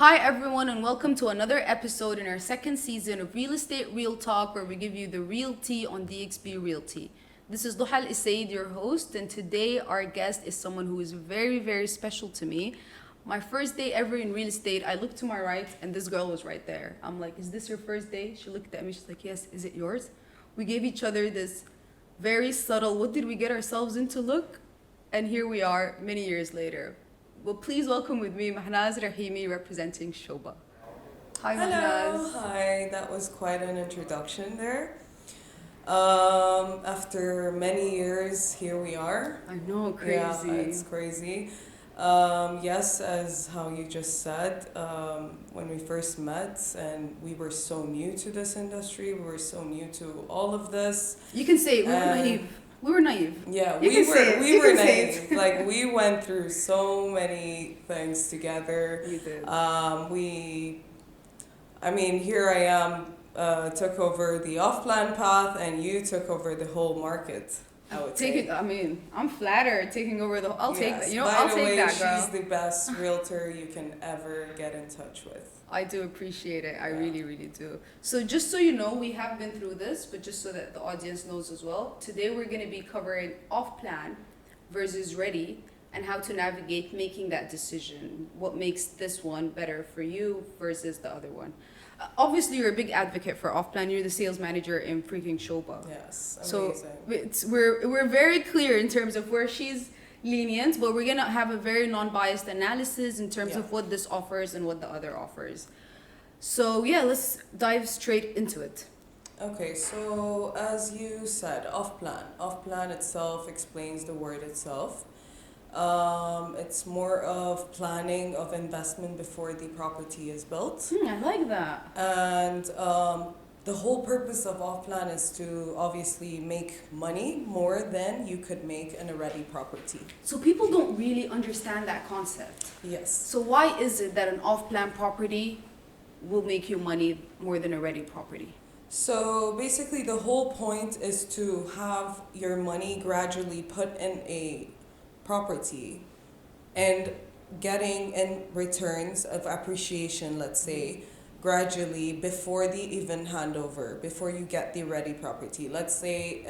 Hi, everyone, and welcome to another episode in our second season of Real Estate Real Talk, where we give you the real tea on DXB Realty. This is Duhal Isaid, your host, and today our guest is someone who is very, very special to me. My first day ever in real estate, I looked to my right, and this girl was right there. I'm like, "Is this your first day?" She looked at me, she's like, "Yes, is it yours?" We gave each other this very subtle, what did we get ourselves into look? And here we are many years later. Well, please welcome with me Mahnaz Rahimi representing Sobha. Hi, Hello, Mahnaz. hi. That was quite an introduction there. After many years, here we are. I know, Yeah, crazy. it's crazy. Yes, as how you just said, when we first met and we were so new to this industry, we were so new to all of this. You can say it, we were And naive. We were naive. yeah, You can say it. we You were can say naive. it. Like we went through so many things together. We did. We I mean, here I am, took over the off-plan path, and you took over the whole market. I would say. I'm flattered taking over the. I'll take that. Yes. You know, By I'll the take way, that, she's girl. the best realtor you can ever get in touch with. I do appreciate it. I Yeah. really, really do. So just so you know, we have been through this, but just so that the audience knows as well, today we're going to be covering off-plan versus ready and how to navigate making that decision. What makes this one better for you versus the other one? Obviously, you're a big advocate for off-plan. You're the sales manager in freaking Showba. Yes, So amazing. we're very clear in terms of where she's lenient, but we're gonna have a very non-biased analysis in terms Yeah. of what this offers and what the other offers. So yeah, let's dive straight into it. Okay, so as you said, off-plan. Off-plan itself explains the word itself. It's more of planning of investment before the property is built. I like that. And the whole purpose of off plan is to obviously make money more than you could make in a ready property. So people don't really understand that concept. Yes. So why is it that an off-plan property will make you money more than a ready property? So basically, the whole point is to have your money gradually put in a property and getting in returns of appreciation, let's say, gradually before the even handover, before you get the ready property. Let's say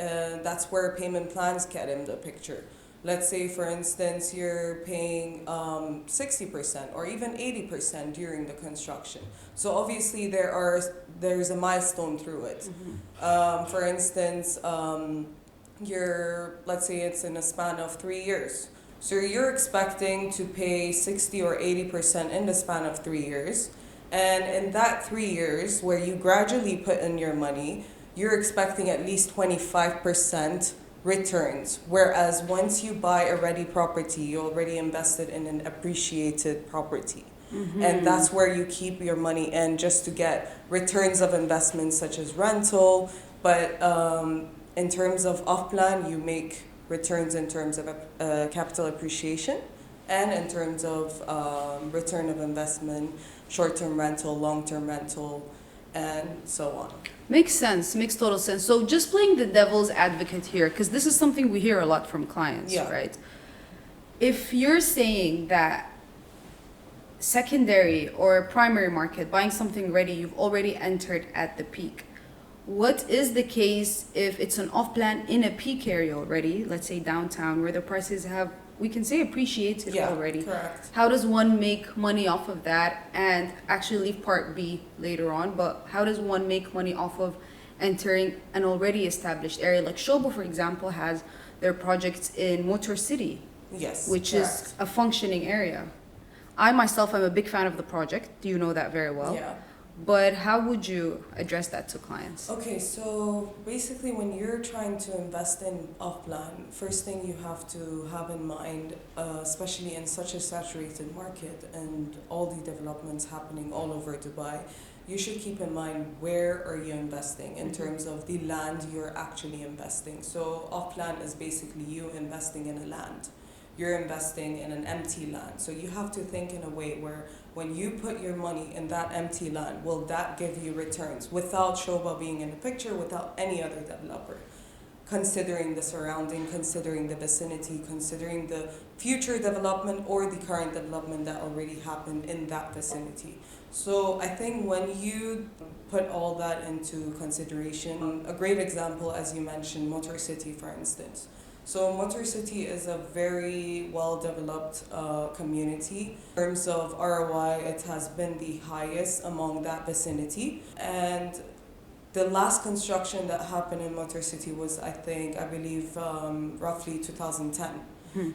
that's where payment plans get in the picture. Let's say, for instance, you're paying 60% or even 80% during the construction. So obviously there's a milestone through it. For instance, let's say it's in a span of 3 years. So you're expecting to pay 60 or 80% in the span of 3 years. And in that 3 years, where you gradually put in your money, you're expecting at least 25% returns. Whereas once you buy a ready property, you already invested in an appreciated property. And that's where you keep your money in just to get returns of investments such as rental. But in terms of off plan, you make returns in terms of capital appreciation and in terms of return of investment, short-term rental, long-term rental, and so on. Makes sense. Makes total sense. So just playing the devil's advocate here, because this is something we hear a lot from clients, Yeah. right? If you're saying that secondary or primary market, buying something ready, you've already entered at the peak. What is the case if it's an off-plan in a peak area already, let's say downtown, where the prices have, we can say, appreciated Yeah, already? correct. How does one make money off of that and actually leave part B later on? But how does one make money off of entering an already established area? Like Shobo, for example, has their projects in Motor City, Yes, which correct. is a functioning area. I myself am a big fan of the project. You know that very well. Yeah. But how would you address that to clients? Okay, so basically, when you're trying to invest in off plan, first thing you have to have in mind, especially in such a saturated market and all the developments happening all over Dubai, you should keep in mind where are you investing in terms of the land you're actually investing. So off plan is basically you investing in a land. You're investing in an empty land. So you have to think in a way where when you put your money in that empty land, will that give you returns without Shoba being in the picture, without any other developer? considering the surrounding, considering the vicinity, considering the future development or the current development that already happened in that vicinity. So I think when you put all that into consideration, a great example, as you mentioned, Motor City, for instance. So Motor City is a very well developed community. In terms of ROI, it has been the highest among that vicinity. And the last construction that happened in Motor City was, I believe, roughly 2010.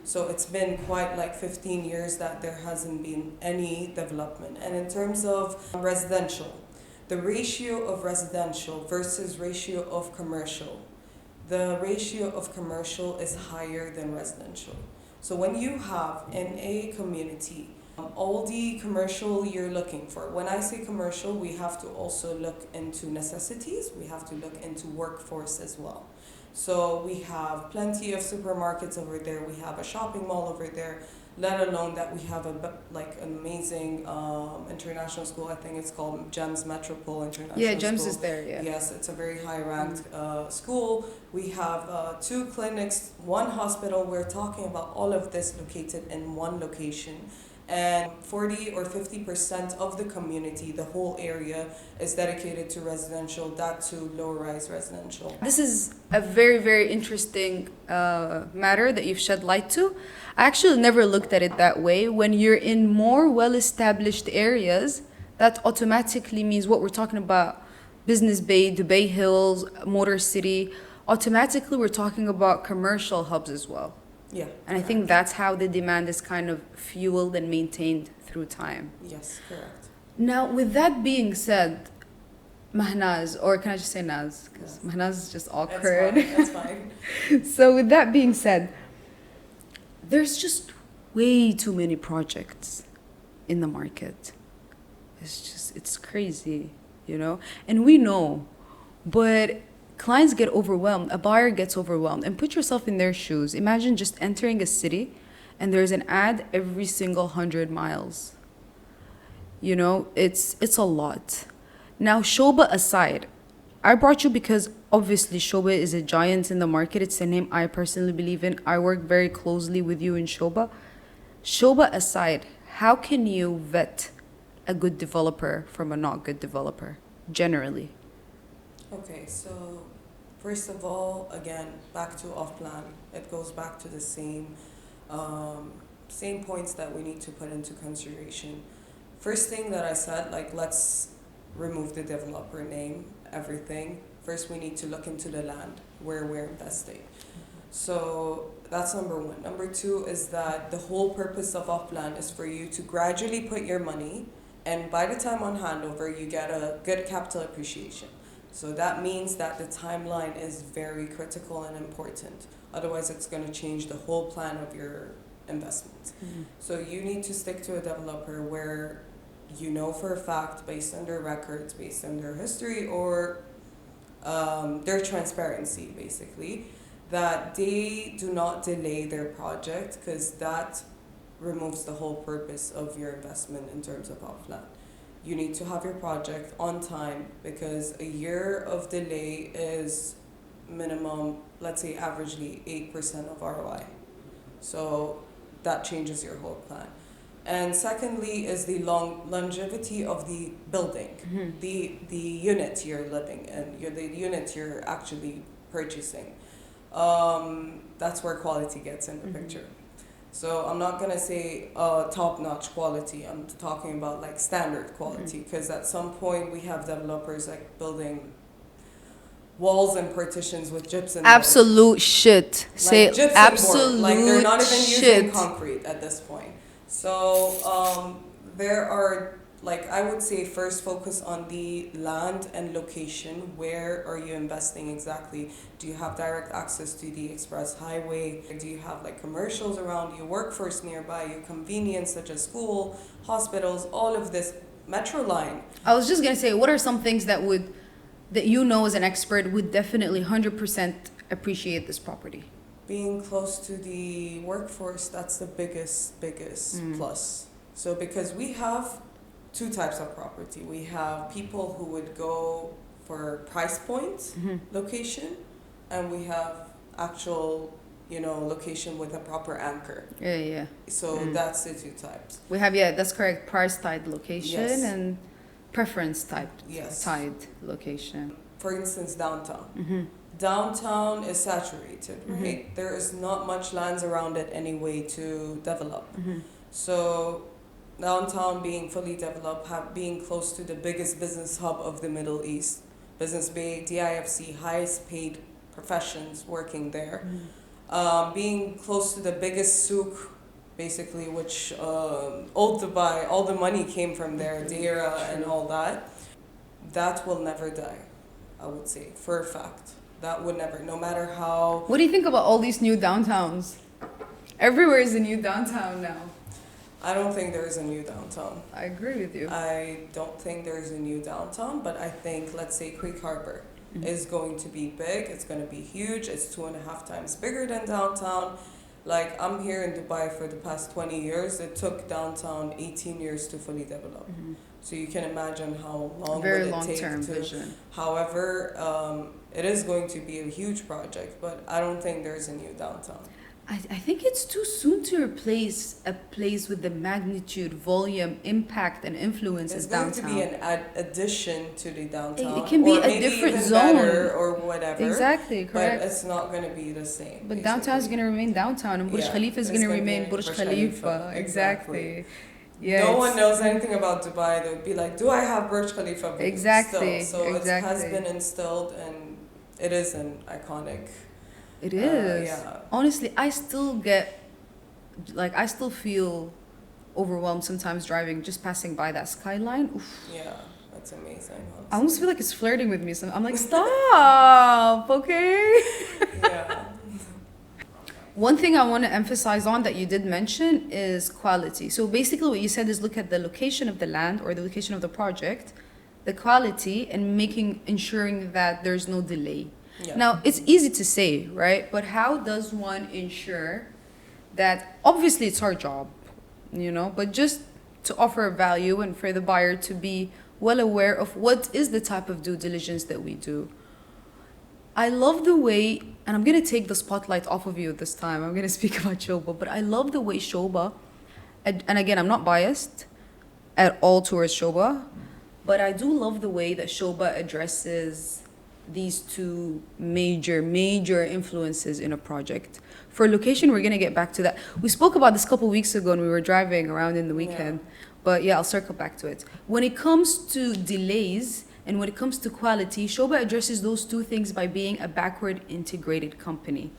So it's been quite like 15 years that there hasn't been any development. And in terms of residential, the ratio of residential versus ratio of commercial, the ratio of commercial is higher than residential. So when you have in a community all the commercial you're looking for, when I say commercial, we have to also look into necessities, we have to look into workforce as well. So we have plenty of supermarkets over there, we have a shopping mall over there, let alone that we have an amazing international school. I think it's called GEMS Metropole International Yeah, GEMS School. is there, yeah. Yes, it's a very high ranked school. We have 2 clinics, 1 hospital. We're talking about all of this located in one location. And 40 or 50% of the community, the whole area, is dedicated to residential, that to low-rise residential. This is a very, very interesting matter that you've shed light to. I actually never looked at it that way. When you're in more well-established areas, that automatically means what we're talking about, Business Bay, Dubai Hills, Motor City, automatically we're talking about commercial hubs as well. Yeah. And I think that's how the demand is kind of fueled and maintained through time. Yes, correct. Now, with that being said, Mahnaz, or can I just say Naz? Because Yes. Mahnaz is just awkward. That's fine. So with that being said, there's just way too many projects in the market. It's crazy, you know? And we know, but clients get overwhelmed, a buyer gets overwhelmed. And put yourself in their shoes. Imagine just entering a city and there's an ad every single 100 miles. You know, it's a lot. Now, Sobha aside, I brought you because obviously Sobha is a giant in the market. It's a name I personally believe in. I work very closely with you in Sobha. Sobha aside, how can you vet a good developer from a not good developer, generally? Okay, so first of all, again, back to off-plan. It goes back to the same points that we need to put into consideration. First thing that I said, like, let's remove the developer name, everything. First, we need to look into the land where we're investing. So that's number 1. Number 2 is that the whole purpose of off-plan is for you to gradually put your money, and by the time on handover, you get a good capital appreciation. So that means that the timeline is very critical and important. Otherwise, it's going to change the whole plan of your investment. So you need to stick to a developer where you know for a fact, based on their records, based on their history, or their transparency, basically, that they do not delay their project, because that removes the whole purpose of your investment in terms of off-plan. You need to have your project on time, because a year of delay is minimum, let's say averagely 8% of ROI. So that changes your whole plan. And secondly is the longevity of the building, the unit you're living in, the unit you're actually purchasing. That's where quality gets in the picture. So I'm not going to say top-notch quality. I'm talking about like standard quality, because at some point we have developers like building walls and partitions with gypsum board. Absolute shit. Like Say gypsum absolute board. Like they're not even shit. using concrete at this point. So there are, like, I would say first focus on the land and location. Where are you investing exactly? Do you have direct access to the express highway? Do you have like commercials around you, workforce nearby you, convenience such as school, hospitals, all of this, metro line? I was just gonna say, what are some things that you know as an expert would definitely 100% appreciate this property? Being close to the workforce, that's the biggest plus. So because we have 2 types of property. We have people who would go for price point location, and we have actual, location with a proper anchor. Yeah, yeah. So that's the two types. We have, yeah, that's correct. Price tied location Yes. and preference type Yes. tied location. For instance, downtown. Mm-hmm. Downtown is saturated, right? There is not much lands around it anyway to develop. Mm-hmm. So downtown being fully developed, being close to the biggest business hub of the Middle East, Business Bay, DIFC, highest paid professions working there. Being close to the biggest souk, basically, which old Dubai, all the money came from there, Deira and all that. That will never die, I would say, for a fact. That would never, no matter how. What do you think about all these new downtowns? Everywhere is a new downtown now. I don't think there is a new downtown. I agree with you. I don't think there is a new downtown, but I think, let's say, Creek Harbor is going to be big. It's going to be huge. It's 2.5 times bigger than downtown. Like, I'm here in Dubai for the past 20 years. It took downtown 18 years to fully develop. So you can imagine how long Very will it long-term take to. vision. However, it is going to be a huge project, but I don't think there's a new downtown. I think it's too soon to replace a place with the magnitude, volume, impact, and influence It's as going downtown. to be an addition to the downtown. It can be or a maybe different even zone. better or whatever. Exactly, But correct. it's not going to be the same. But downtown is going to remain downtown, and Burj Yeah, Khalifa is it's going to gonna remain be Burj Burj Khalifa. Khalifa. Exactly. Yeah. No one knows anything about Dubai. They would be like, "Do I have Burj Khalifa?" But Exactly, Still. So it has exactly. been instilled, and it is an iconic. It is. Yeah. Honestly, I still feel overwhelmed sometimes driving, just passing by that skyline. Oof. Yeah, that's amazing. I almost feel like it's flirting with me. So I'm like, stop, okay? Yeah. One thing I want to emphasize on that you did mention is quality. So basically what you said is look at the location of the land or the location of the project, the quality, and ensuring that there's no delay. Yeah. Now, it's easy to say, right? But how does one ensure that, obviously it's our job, but just to offer value and for the buyer to be well aware of what is the type of due diligence that we do. I love the way, and I'm going to take the spotlight off of you this time. I'm going to speak about Sobha, but I love the way Sobha, and again, I'm not biased at all towards Sobha, but I do love the way that Sobha addresses these two major influences in a project. For location, we're going to get back to that. We spoke about this a couple weeks ago when we were driving around in the weekend. Yeah. But yeah, I'll circle back to it. When it comes to delays and when it comes to quality, Sobha addresses those two things by being a backward integrated company.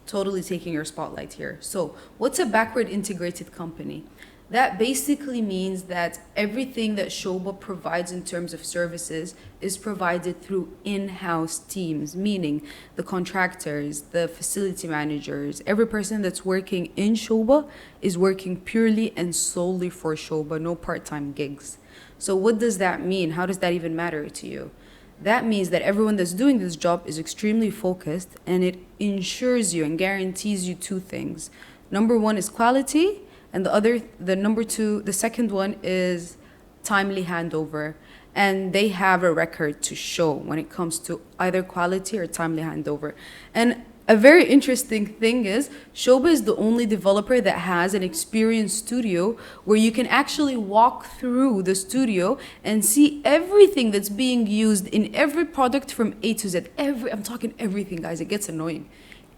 Totally taking your spotlight here. So what's a backward integrated company? That basically means that everything that Sobha provides in terms of services is provided through in-house teams, meaning the contractors, the facility managers, every person that's working in Sobha is working purely and solely for Sobha, no part-time gigs. So what does that mean? How does that even matter to you? That means that everyone that's doing this job is extremely focused, and it ensures you and guarantees you two things. Number one is quality, and the second one is timely handover. And they have a record to show when it comes to either quality or timely handover. And a very interesting thing is, Sobha is the only developer that has an experience studio where you can actually walk through the studio and see everything that's being used in every product from A to Z. I'm talking everything, guys. It gets annoying.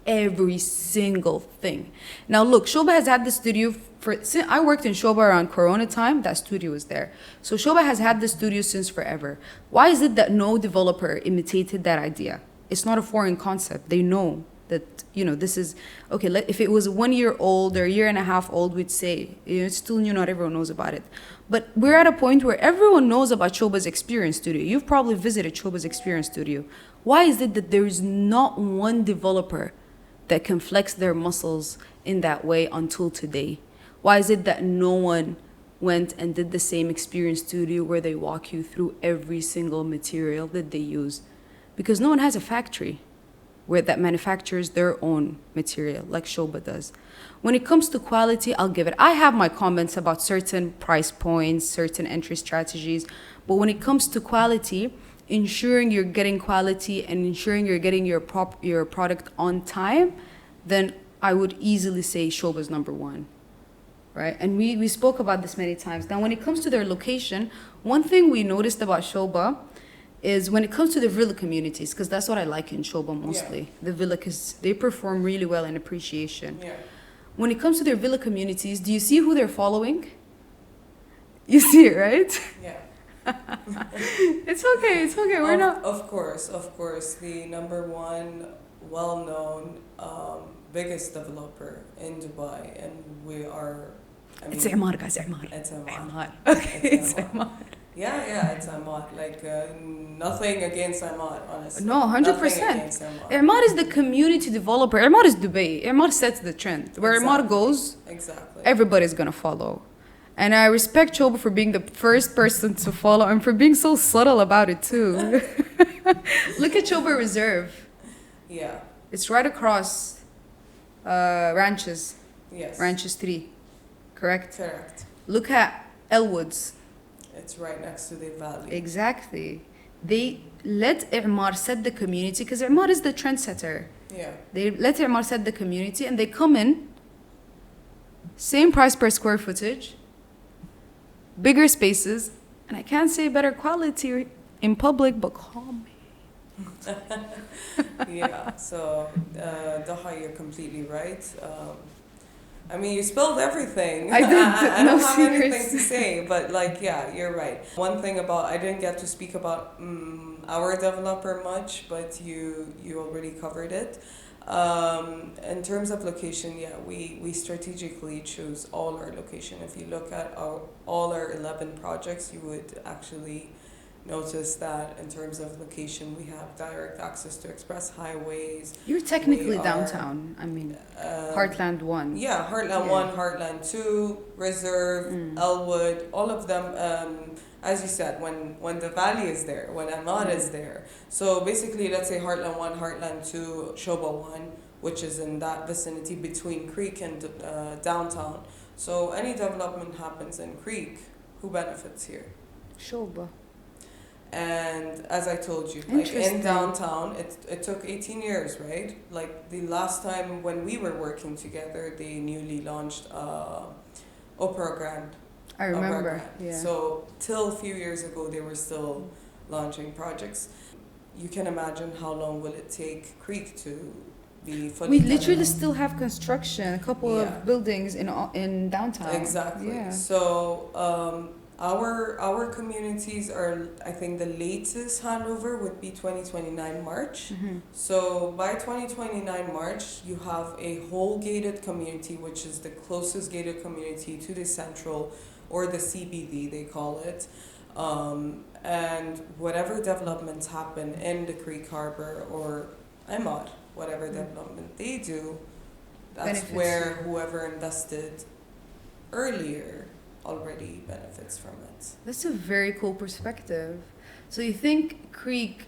Every single thing. Now look, Sobha has had the studio since I worked in Sobha around Corona time. That studio was there. So Sobha has had the studio since forever. Why is it that no developer imitated that idea? It's not a foreign concept. They know that, this is okay. If it was 1 year old or a year and a half old, we'd say it's still new, not everyone knows about it. But we're at a point where everyone knows about Sobha's experience studio. You've probably visited Sobha's experience studio. Why is it that there is not one developer that can flex their muscles in that way until today? Why is it that no one went and did the same experience studio where they walk you through every single material that they use? Because no one has a factory that manufactures their own material like Sobha does. When it comes to quality, I'll give it. I have my comments about certain price points, certain entry strategies, but when it comes to quality, ensuring you're getting quality and ensuring you're getting your product on time, then I would easily say Sobha's number one, right? And we spoke about this many times. Now, when it comes to their location, one thing we noticed about Sobha is when it comes to the villa communities, because that's what I like in Sobha mostly, the villa, because they perform really well in appreciation. Yeah. When it comes to their villa communities, do you see who they're following? You see it, right? Yeah. It's okay, it's okay. We're not. Of course. The number one, well-known, biggest developer in Dubai, and we are. I mean, It's Imar, guys, Imar. It's Imar. Imar. Okay, it's Imar. Imar. Yeah, it's Imar. Like nothing against Imar, honestly. No, 100%. Nothing against Imar. Imar is the community developer. Imar is Dubai. Imar sets the trend. Where Imar Exactly. goes, Exactly. everybody's gonna follow. And I respect Sobha for being the first person to follow and for being so subtle about it too. Look at Sobha Reserve. Yeah. It's right across Ranches. Yes. Ranches 3. Correct? Correct. Look at Elwoods. It's right next to the valley. Exactly. They let Imar set the community because Imar is the trendsetter. Yeah. They let Imar set the community and they come in, same price per square footage, bigger spaces, and I can't say better quality in public, but call me. Yeah. So, Daha, you're completely right. I mean, you spilled everything. I did, I no don't have anything secrets. to say, but like, yeah, you're right. One thing about I didn't get to speak about our developer much, but you already covered it. In terms of location, yeah, we strategically choose all our location. If you look at all our 11 projects, you would actually notice that in terms of location, we have direct access to express highways. You're technically We are, downtown. I mean, um, Heartland 1. Yeah, Heartland Yeah. 1, Heartland 2, Reserve, Elwood, all of them, as you said, when the valley is there, when Amman is there. So basically, let's say Heartland 1, Heartland 2, Sobha 1, which is in that vicinity between Creek and downtown. So any development happens in Creek, who benefits here? Sobha. And as I told you, like in Interesting. downtown, it took 18 years, right? Like the last time when we were working together, they newly launched Opera Grand. I Opera remember. Grand. Yeah. So till a few years ago, they were still launching projects. You can imagine how long will it take Creek to be fully We literally developed. still have construction, a couple Yeah. of buildings in downtown. Exactly. Yeah. So our communities are, I think the latest handover would be 2029 March. Mm-hmm. So by 2029 March, you have a whole gated community, which is the closest gated community to the central or the CBD, they call it. And whatever developments happen in the Creek Harbor or Imad, whatever development they do, that's Benefits where you. whoever invested earlier already benefits from it. That's a very cool perspective. So you think Creek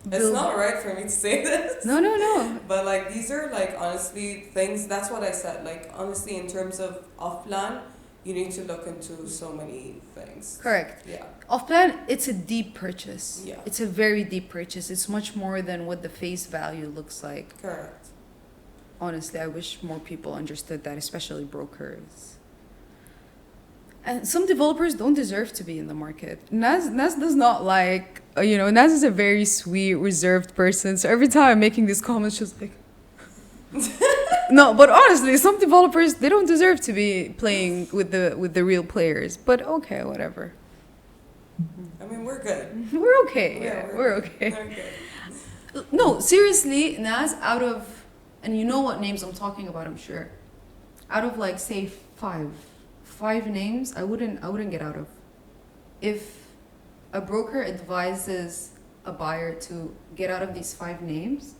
It's build- not right for me to say this. No. But like these are like honestly things, that's what I said. Like honestly in terms of off plan, you need to look into so many things. Correct. Yeah. Off plan, it's a deep purchase. Yeah. It's a very deep purchase. It's much more than what the face value looks like. Correct. Honestly, I wish more people understood that, especially brokers. And some developers don't deserve to be in the market. Naz does not like, Naz is a very sweet, reserved person. So every time I'm making these comments, she's like, no, but honestly, some developers, they don't deserve to be playing with the real players. But okay, whatever. I mean we're good. We're okay. Yeah, we're okay. We're good. No, seriously, Naz, out of, and you know what names I'm talking about, I'm sure. Out of like say five names, I wouldn't get out of. If a broker advises a buyer to get out of these 5 names,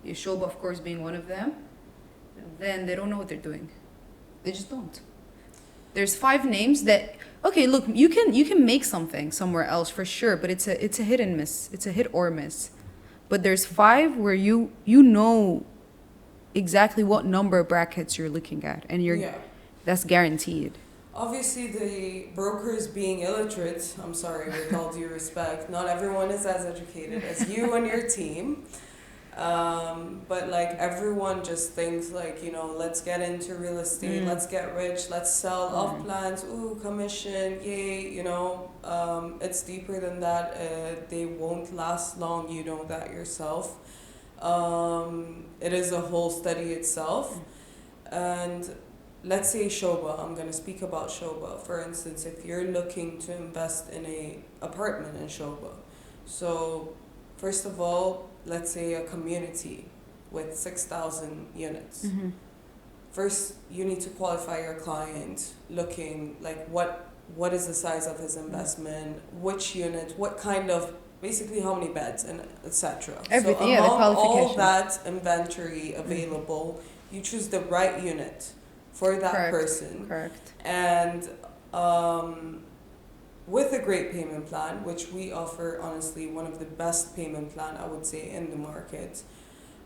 Sobha of course being one of them, then they don't know what they're doing. They just don't. There's 5 names that, okay, look, you can make something somewhere else for sure, but it's a hit and miss. It's a hit or miss. But there's 5 where you know exactly what number brackets you're looking at, and Yeah. that's guaranteed. Obviously, the brokers being illiterate, I'm sorry, with all due respect, not everyone is as educated as you and your team. But like everyone just thinks like, let's get into real estate, let's get rich, let's sell off plans, ooh, commission, yay, it's deeper than that. They won't last long, you know that yourself. It is a whole study itself. And let's say Shobha, I'm going to speak about Shobha. For instance, if you're looking to invest in a apartment in Shobha, so first of all, let's say a community with 6,000 units. First, you need to qualify your client, looking like what is the size of his investment, which unit, what kind of, basically how many beds, and etc. Everything, so yeah, the among all qualification. that inventory available, you choose the right unit for that Correct. person. Correct. And with a great payment plan, which we offer, honestly, one of the best payment plan, I would say, in the market.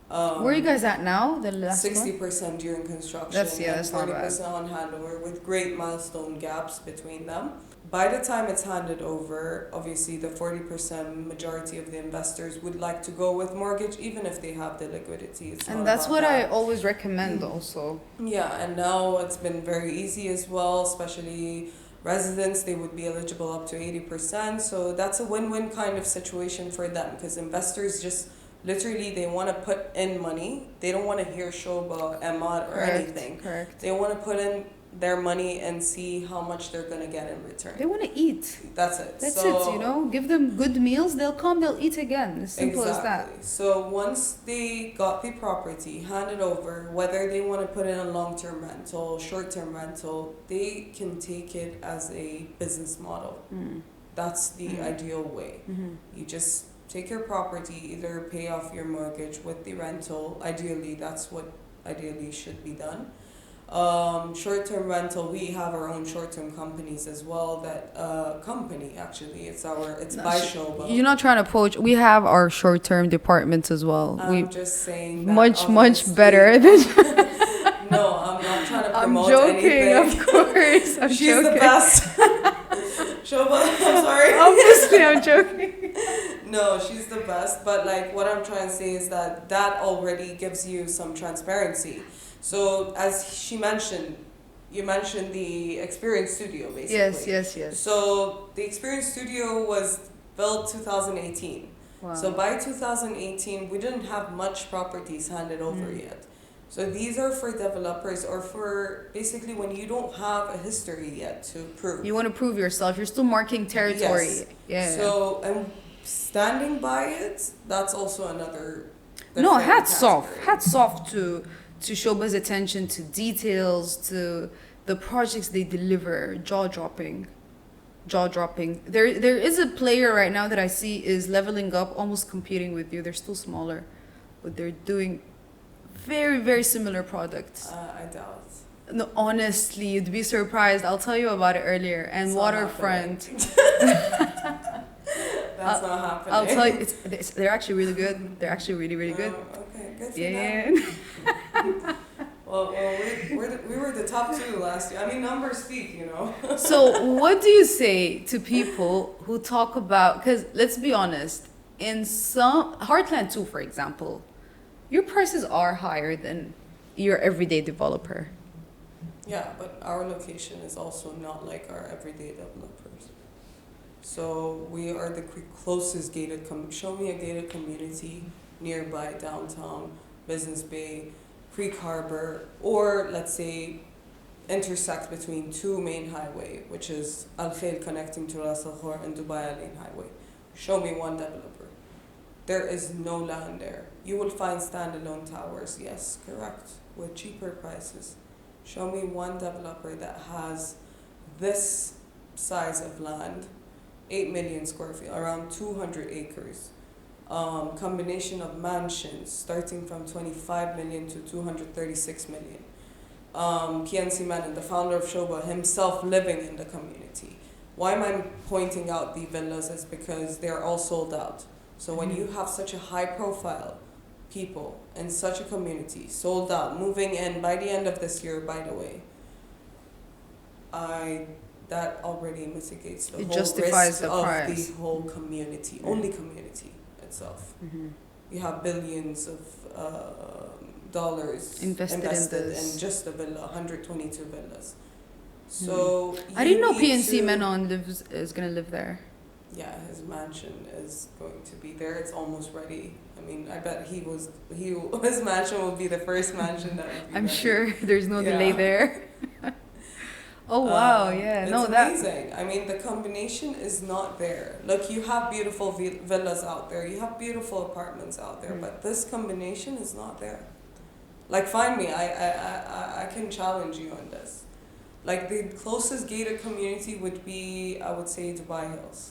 Where are you guys at now? The last 60% during construction That's and not bad. 40% on handover, with great milestone gaps between them. By the time it's handed over, obviously the 40% majority of the investors would like to go with mortgage, even if they have the liquidity. And that's what I always recommend also. Yeah, and now it's been very easy as well, especially residents, they would be eligible up to 80%. So that's a win-win kind of situation for them, because investors just literally, they want to put in money. They don't want to hear Shobha, Emad, or anything. Correct. They want to put in their money and see how much they're going to get in return. They want to eat. That's it. That's it, Give them good meals, they'll come, they'll eat again. As simple as that. So once they got the property handed over, whether they want to put in a long-term rental, short-term rental, they can take it as a business model. That's the ideal way. You just take your property, either pay off your mortgage with the rental. Ideally, that's what ideally should be done. Short-term rental, we have our own short-term companies as well. That company, actually, it's by Shobha. You're not trying to poach. We have our short-term departments as well. I'm just saying that much better than. No, I'm not trying to I'm promote joking, anything. of course. I'm She's joking. the best. Shobha, I'm sorry. Obviously, I'm joking. No, she's the best. But like, what I'm trying to say is that already gives you some transparency. So as she mentioned, you mentioned the Experience Studio, basically. Yes. So the Experience Studio was built 2018. Wow. So by 2018, we didn't have much properties handed over yet. So these are for developers, or for basically when you don't have a history yet to prove. You want to prove yourself. You're still marking territory. Yes. Yeah. So, and standing by it, that's also another. No, hats category. off to Shobha's attention to details, to the projects they deliver. Jaw dropping. There is a player right now that I see is leveling up, almost competing with you. They're still smaller, but they're doing very, very similar products. I doubt. No, honestly, you'd be surprised. I'll tell you about it earlier. And It's not Waterfront. That's not happening. I'll tell you, they're actually really good. They're actually really, really good. Okay, good for Yeah. them. Well, we were the top 2 last year. I mean, numbers speak, So, what do you say to people who talk about? Because let's be honest, in some Heartland 2, for example, your prices are higher than your everyday developer. Yeah, but our location is also not like our everyday developers. So we are the closest gated show me a gated community nearby downtown, Business Bay, Creek Harbor, or let's say intersect between 2 main highway, which is Al Khail connecting to Ras Al Khor and Dubai Lane Highway. Show me one developer. There is no land there. You will find standalone towers, yes, correct, with cheaper prices. Show me one developer that has this size of land, 8 million square feet, around 200 acres. Combination of mansions starting from 25 million to 236 million. PNC Manan, the founder of Shobha, himself living in the community. Why am I pointing out the villas? Is because they're all sold out. So when you have such a high profile people in such a community, sold out, moving in by the end of this year, by the way, I that already mitigates the It whole justifies risk the of price. the whole community, only community itself. You have billions of dollars Invested in this. in just a villa, 122 villas. So I you didn't know need PNC to- Menon is gonna live there. Yeah, his mansion is going to be there. It's almost ready. I mean, I bet his mansion will be the first mansion that will be I'm ready. sure there's no delay Yeah. there. Oh wow, yeah, It's no, that amazing. I mean, the combination is not there. Look, you have beautiful villas out there. You have beautiful apartments out there, but this combination is not there. Like, find me. I can challenge you on this. Like, the closest gated community would be, I would say, Dubai Hills.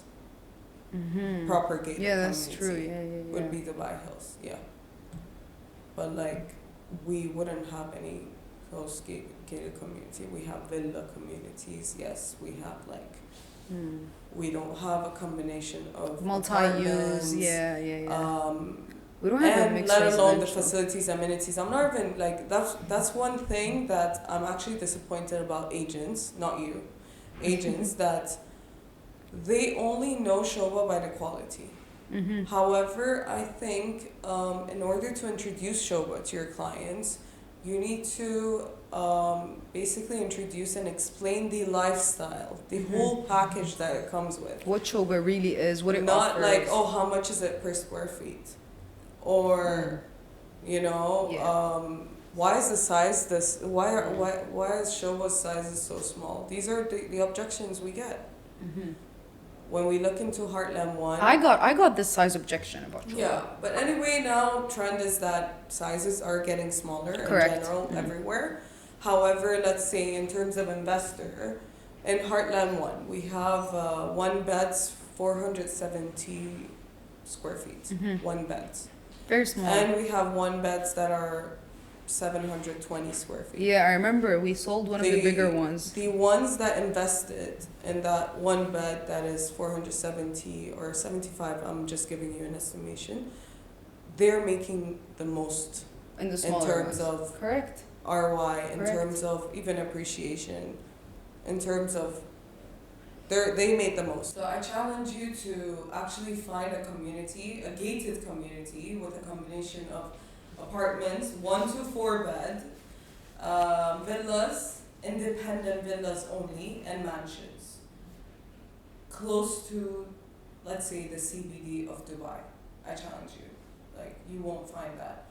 Proper gated yeah, that's community true. Yeah. would be Dubai Hills, yeah. But like, we wouldn't have any close gated community. We have villa communities. Yes, we have like. We don't have a combination of Multi-use. apartments, Yeah. We don't have a and mixed let alone the residential. facilities, amenities. I'm not even like that's one thing that I'm actually disappointed about agents, not you, agents that they only know Shoba by the quality. However, I think in order to introduce Shoba to your clients, you need to basically introduce and explain the lifestyle, the whole package that it comes with. What Choba really is, what it Not offers. like, oh, how much is it per square feet? Or, you know, why is the size this? Why is Shoba's sizes so small? These are the objections we get. When we look into Heartland 1. I got this size objection about Choba. Yeah, but anyway, now trend is that sizes are getting smaller Correct. in general everywhere. However, let's say in terms of investor, in Heartland 1, we have one bed's 470 square feet. One bed's. Very small. And we have one beds that are 720 square feet. Yeah, I remember we sold one of the bigger ones. The ones that invested in that one bed that is 470 or 75, I'm just giving you an estimation, they're making the most In the in smaller terms ones. of Correct. ROI, in Correct. terms of even appreciation, in terms of they made the most. So I challenge you to actually find a community, a gated community with a combination of apartments, 1 to 4 bed, villas, independent villas only, and mansions. Close to, let's say, the CBD of Dubai. I challenge you. Like, you won't find that.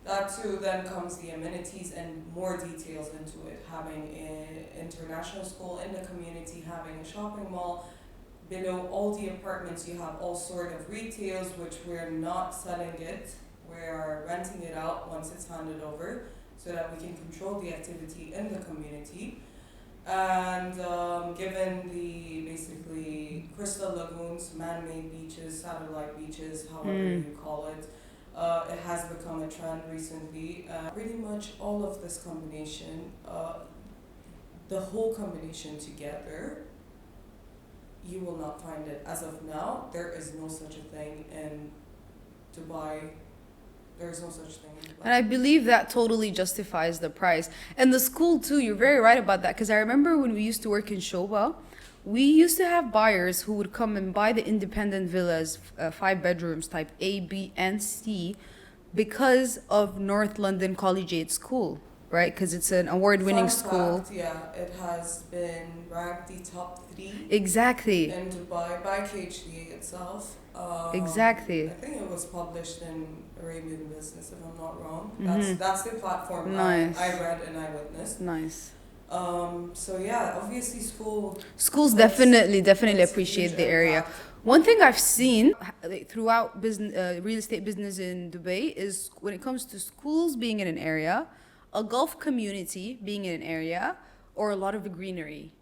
That too then comes the amenities and more details into it. Having an international school in the community, having a shopping mall. Below all the apartments you have all sort of retails, which we're not selling it. We are renting it out once it's handed over so that we can control the activity in the community. And given the basically crystal lagoons, man-made beaches, satellite beaches, however you call it, it has become a trend recently. Pretty much all of this combination, the whole combination together, you will not find it. As of now, there is no such a thing in Dubai. There's no such thing in Dubai. And I believe that totally justifies the price. And the school too, you're very right about that. Because I remember when we used to work in Shoba, we used to have buyers who would come and buy the independent villas, 5 bedrooms, type A, B, and C, because of North London Collegiate School, right? Because it's an award-winning Fun school. fact, yeah, it has been ranked the top 3 Exactly. in Dubai by KHDA itself. Exactly. I think it was published in Arabian Business, if I'm not wrong. That's the platform Nice. I read and I witnessed. Nice. So yeah, obviously Schools That's- definitely that's a appreciate huge the area. impact. One thing I've seen throughout business, real estate business in Dubai is when it comes to schools being in an area, a Gulf community being in an area, or a lot of greenery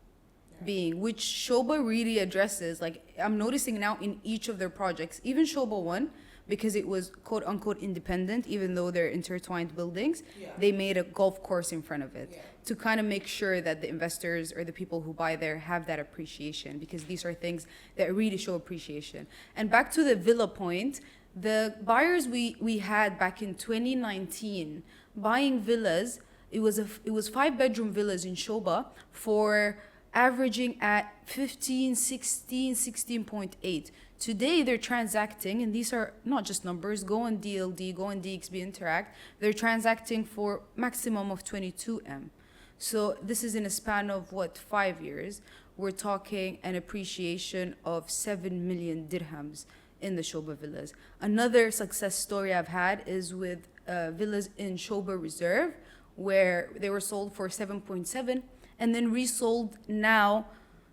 being, which Shoba really addresses. Like, I'm noticing now in each of their projects, even Shoba 1, because it was quote unquote independent, even though they're intertwined buildings, Yeah. they made a golf course in front of it Yeah. to kind of make sure that the investors or the people who buy there have that appreciation, because these are things that really show appreciation. And back to the villa point, the buyers we had back in 2019 buying villas, it was 5 bedroom villas in Shoba for averaging at 15, 16, 16.8. Today they're transacting, and these are not just numbers, go on DLD, go on DXB Interact, they're transacting for maximum of 22M. So this is in a span of what, 5 years? We're talking an appreciation of 7 million dirhams in the Sobha villas. Another success story I've had is with villas in Sobha Reserve, where they were sold for 7.7 and then resold now,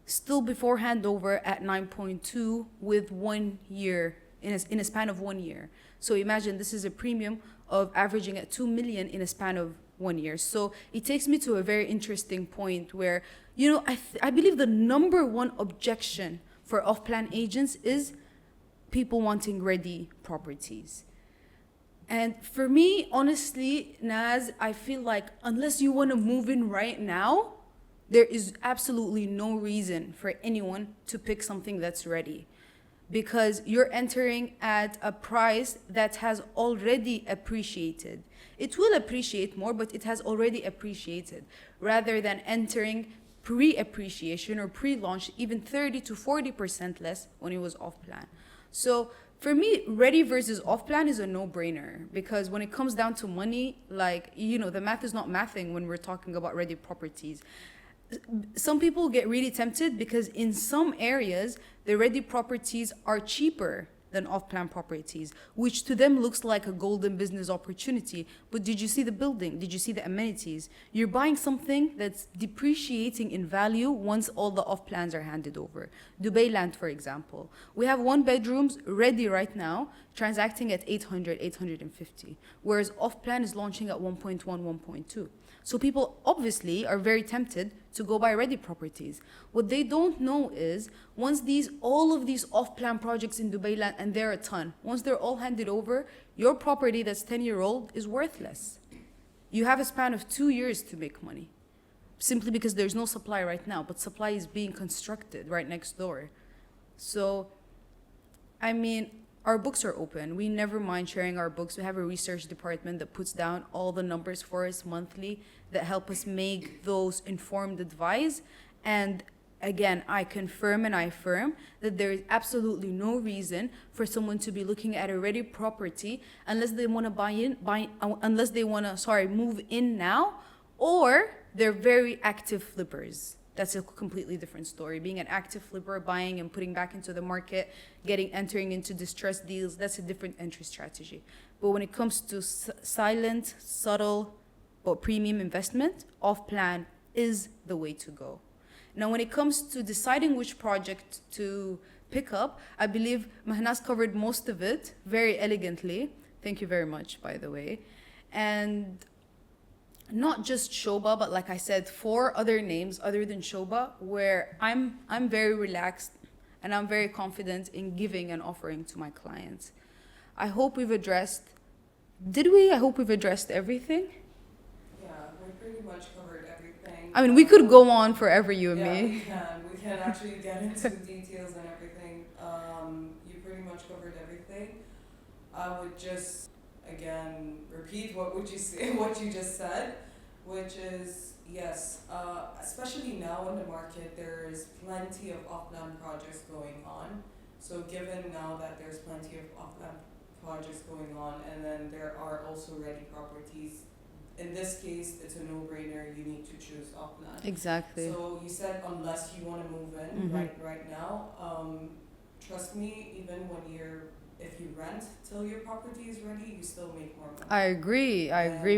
still before handover, at 9.2 with 1 year, in a span of 1 year. So imagine this is a premium of averaging at 2 million in a span of 1 year. So it takes me to a very interesting point where, you know, I believe the number one objection for off-plan agents is people wanting ready properties. And for me, honestly, Naz, I feel like unless you want to move in right now, there is absolutely no reason for anyone to pick something that's ready, because you're entering at a price that has already appreciated. It will appreciate more, but it has already appreciated, rather than entering pre-appreciation or pre-launch, even 30 to 40% less when it was off-plan. So for me, ready versus off-plan is a no-brainer, because when it comes down to money, like, you know, the math is not mathing when we're talking about ready properties. Some people get really tempted because in some areas, the ready properties are cheaper than off-plan properties, which to them looks like a golden business opportunity. But did you see the building? Did you see the amenities? You're buying something that's depreciating in value once all the off-plans are handed over. Dubai Land, for example. We have one bedrooms ready right now, transacting at 800, 850, whereas off-plan is launching at 1.1, 1.2. So people obviously are very tempted to go buy ready properties. What they don't know is once all of these off-plan projects in Dubai Land, and there are a ton, once they're all handed over, your property that's 10-year-old is worthless. You have a span of 2 years to make money, simply because there's no supply right now, but supply is being constructed right next door. So, I mean, our books are open. We never mind sharing our books. We have a research department that puts down all the numbers for us monthly that help us make those informed advice. And again, I confirm and I affirm that there is absolutely no reason for someone to be looking at a ready property unless they want to move in now, or they're very active flippers. That's a completely different story. Being an active flipper, buying and putting back into the market, entering into distressed deals, that's a different entry strategy. But when it comes to silent, subtle, but premium investment, off-plan is the way to go. Now, when it comes to deciding which project to pick up, I believe Mahnaz covered most of it very elegantly. Thank you very much, by the way. And not just Sobha, but like I said, 4 other names other than Sobha, where I'm very relaxed and I'm very confident in giving and offering to my clients. I hope we've addressed, I hope we've addressed everything. Yeah, we pretty much covered everything. I mean, we could go on forever, you and yeah, me. we can actually get into details and everything. You pretty much covered everything. I would just again repeat what you just said, which is yes, especially now in the market there is plenty of off-plan projects going on. So given now that there's plenty of off-plan projects going on, and then there are also ready properties, in this case it's a no-brainer, you need to choose off-plan. Exactly. So you said unless you want to move in right now, trust me, even if you rent till your property is ready, you still make more money. I agree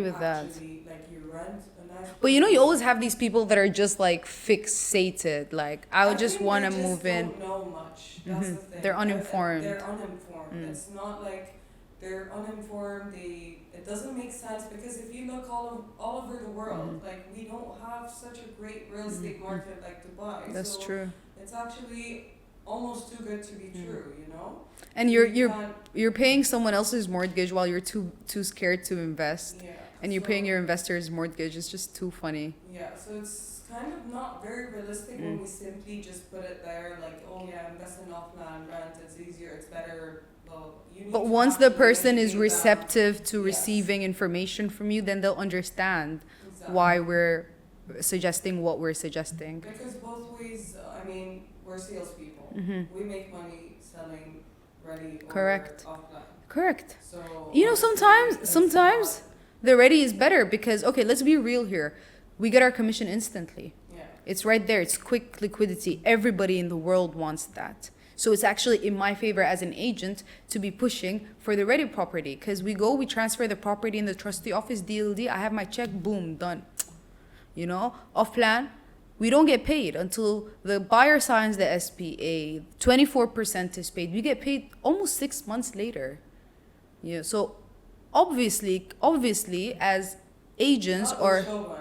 with that. Actually, like you rent a nice. But you know, you always have these people that are just like fixated. Like, I would just want to move in. They don't know much. That's the thing. They're uninformed. They're uninformed. It's not like they're uninformed. It doesn't make sense, because if you look all over the world, like we don't have such a great real estate market like Dubai. That's true. It's actually almost too good to be true, you know. And you're paying someone else's mortgage while you're too scared to invest. Yeah. And you're paying your investor's mortgage. It's just too funny. Yeah, so it's kind of not very realistic when we simply just put it there, like, oh yeah, invest in off-plan, rent, it's easier, it's better. Well, but once the person is receptive to receiving information from you, then they'll understand why we're suggesting what we're suggesting. Because both ways, I mean, we're salespeople. We make money selling ready or Correct. offline. Correct. So You know, it's sometimes not- the ready is better because, okay, let's be real here. We get our commission instantly. yeah. It's right there. It's quick liquidity. Everybody in the world wants that. So it's actually in my favor as an agent to be pushing for the ready property because we transfer the property in the trustee office, DLD. I have my check, boom, done. You know, off plan, we don't get paid until the buyer signs the SPA. 24% is paid. We get paid almost 6 months later. Yeah. So obviously, as agents Not or with Sobha,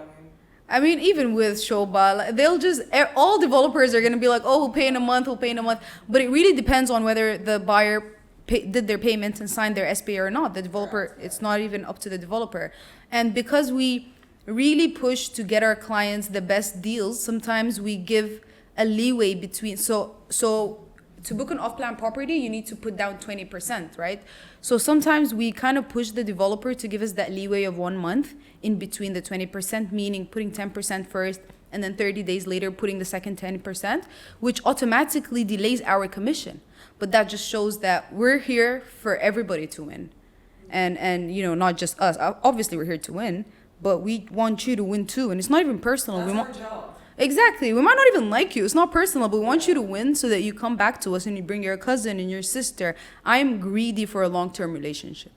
I mean, even with Sobha, they'll just, all developers are going to be like, oh, we'll pay in a month, we'll pay in a month. But it really depends on whether the buyer did their payments and signed their SPA or not. The developer, Correct. it's not even up to the developer. And because we really push to get our clients the best deals, sometimes we give a leeway between, so to book an off-plan property, you need to put down 20%, right? So sometimes we kind of push the developer to give us that leeway of 1 month in between the 20%, meaning putting 10% first and then 30 days later putting the second 10%, which automatically delays our commission. But that just shows that we're here for everybody to win. And you know, not just us. Obviously, we're here to win, but we want you to win too. And it's not even personal. That's we our want job. Exactly. We might not even like you. It's not personal, but we want you to win so that you come back to us and you bring your cousin and your sister. I'm greedy for a long-term relationship.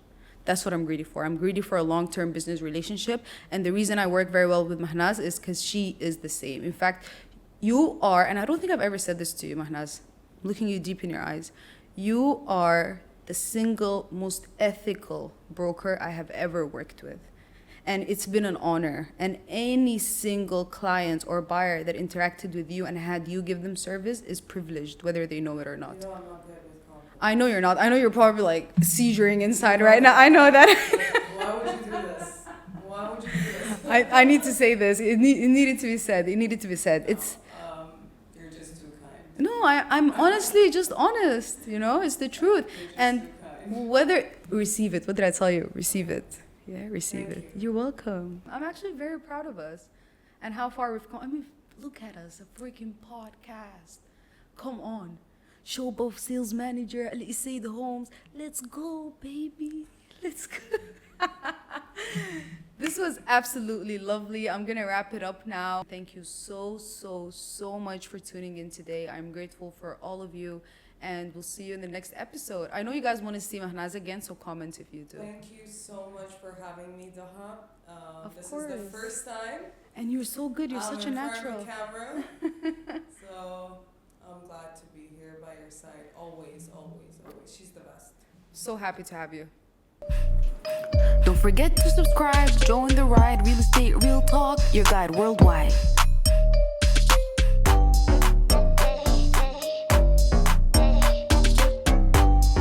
That's what I'm greedy for. I'm greedy for a long-term business relationship. And the reason I work very well with Mahnaz is because she is the same. In fact, you are, and I don't think I've ever said this to you, Mahnaz, looking you deep in your eyes, you are the single most ethical broker I have ever worked with. And it's been an honor. And any single client or buyer that interacted with you and had you give them service is privileged, whether they know it or not. You know I'm not good with compliments. I know you're not. I know you're probably like seizuring inside right now. I know that. Why would you do this? Why would you do this? I need to say this. It needed to be said. It needed to be said. It's You're just too kind. no. I'm honestly just honest. You know, it's the truth. You're just And too kind. whether receive it. What did I tell you? Receive it. Yeah, receive Thank it. you. You're welcome. I'm actually very proud of us and how far we've come. I mean, look at us, a freaking podcast. Come on. Show both sales manager, Al the Homes. Let's go, baby. Let's go. This was absolutely lovely. I'm going to wrap it up now. Thank you so much for tuning in today. I'm grateful for all of you. And we'll see you in the next episode. I know you guys want to see Mahnaz again, so comment if you do. Thank you so much for having me, Daha. Of This course. is the first time And you're so good. You're such a in natural. front of the camera. So I'm glad to be here by your side. Always. She's the best. So happy to have you. Don't forget to subscribe, join the ride, Real Estate Real Talk, your guide worldwide.